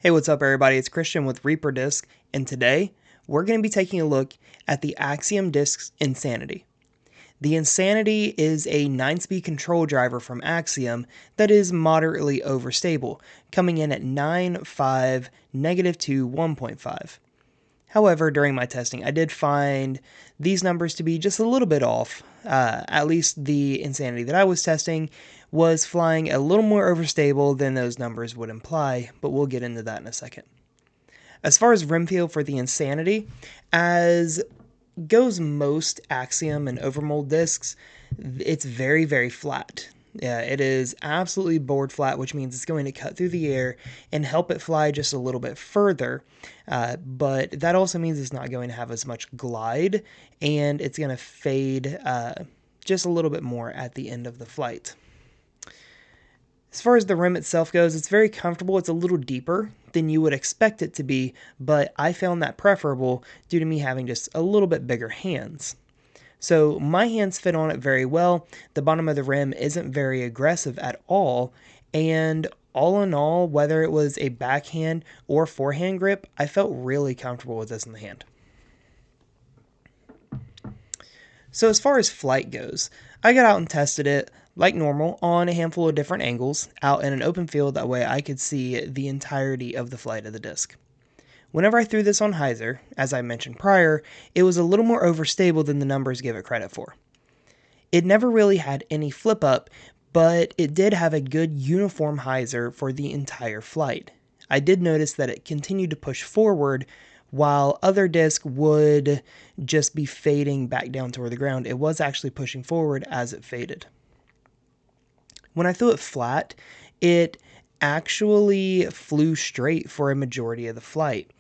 Hey, what's up everybody? It's Christian with Reaper Disc, and today we're going to be taking a look at the Axiom Disc's Insanity. The Insanity is a 9-speed control driver from Axiom that is moderately overstable, coming in at 9.5, -2, 1.5. However, during my testing, I did find these numbers to be just a little bit off. At least the Insanity that I was testing was flying a little more overstable than those numbers would imply, but we'll get into that in a second. As far as rim feel for the Insanity, as goes most Axiom and overmold discs, it's very, very flat. Yeah, it is absolutely board flat, which means it's going to cut through the air and help it fly just a little bit further. But that also means it's not going to have as much glide, and it's going to fade just a little bit more at the end of the flight. As far as the rim itself goes, it's very comfortable. It's a little deeper than you would expect it to be, but I found that preferable due to me having just a little bit bigger hands. So my hands fit on it very well. The bottom of the rim isn't very aggressive at all, and all in all, whether it was a backhand or forehand grip, I felt really comfortable with this in the hand. So as far as flight goes, I got out and tested it like normal on a handful of different angles out in an open field, that way I could see the entirety of the flight of the disc. Whenever I threw this on hyzer, as I mentioned prior, it was a little more overstable than the numbers give it credit for. It never really had any flip up, but it did have a good uniform hyzer for the entire flight. I did notice that it continued to push forward while other discs would just be fading back down toward the ground. It was actually pushing forward as it faded. When I threw it flat, it actually flew straight for a majority of the flight.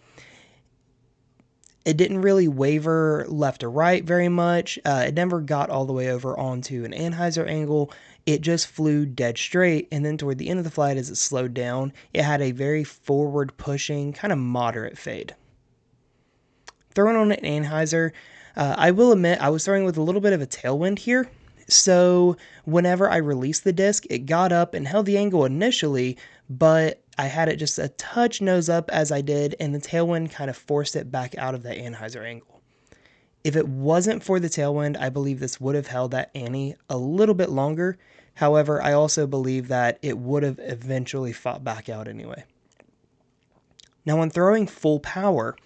It didn't really waver left or right very much. It never got all the way over onto an anhyzer angle. It just flew dead straight, and then toward the end of the flight, as it slowed down, it had a very forward pushing, kind of moderate fade. Throwing on an anhyzer, I will admit I was throwing with a little bit of a tailwind here. So whenever I released the disc, it got up and held the angle initially, but I had it just a touch nose up as I did, and the tailwind kind of forced it back out of that anhyzer angle. If it wasn't for the tailwind, I believe this would have held that Annie a little bit longer. However, I also believe that it would have eventually fought back out anyway. Now, when throwing full power,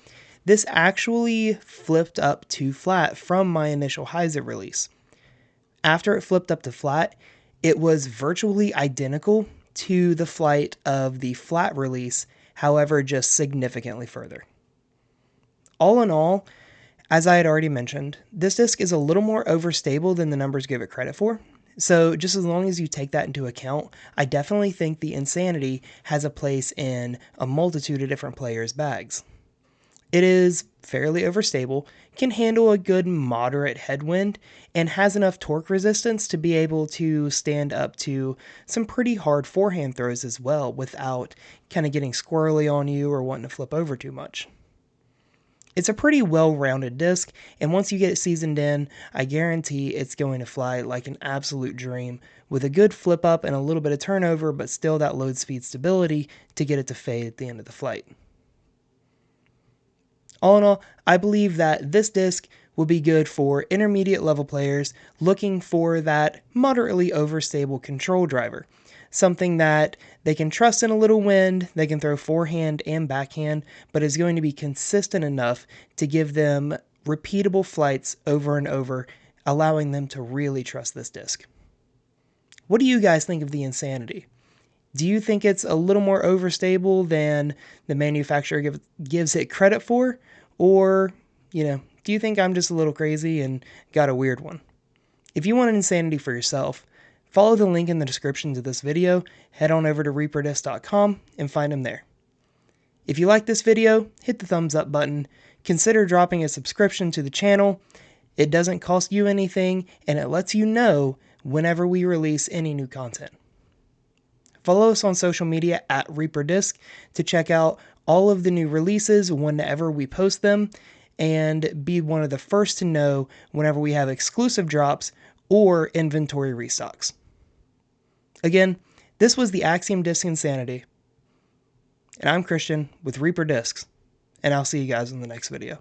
this actually flipped up to flat from my initial hyzer release. After it flipped up to flat, it was virtually identical to the flight of the flat release, however, just significantly further. All in all, as I had already mentioned, this disc is a little more overstable than the numbers give it credit for. So just as long as you take that into account, I definitely think the Insanity has a place in a multitude of different players' bags. It is fairly overstable, can handle a good moderate headwind, and has enough torque resistance to be able to stand up to some pretty hard forehand throws as well without kind of getting squirrely on you or wanting to flip over too much. It's a pretty well-rounded disc, and once you get it seasoned in, I guarantee it's going to fly like an absolute dream with a good flip up and a little bit of turnover, but still that load speed stability to get it to fade at the end of the flight. All in all, I believe that this disc will be good for intermediate level players looking for that moderately overstable control driver. Something that they can trust in a little wind, they can throw forehand and backhand, but is going to be consistent enough to give them repeatable flights over and over, allowing them to really trust this disc. What do you guys think of the Insanity? Do you think it's a little more overstable than the manufacturer gives it credit for? Or, do you think I'm just a little crazy and got a weird one? If you want an Insanity for yourself, follow the link in the description to this video, head on over to reaperdisc.com and find them there. If you like this video, hit the thumbs up button, consider dropping a subscription to the channel. It doesn't cost you anything, and it lets you know whenever we release any new content. Follow us on social media at ReaperDisc to check out all of the new releases whenever we post them, and be one of the first to know whenever we have exclusive drops or inventory restocks. Again, this was the Axiom Disc Insanity. And I'm Christian with Reaper Discs, and I'll see you guys in the next video.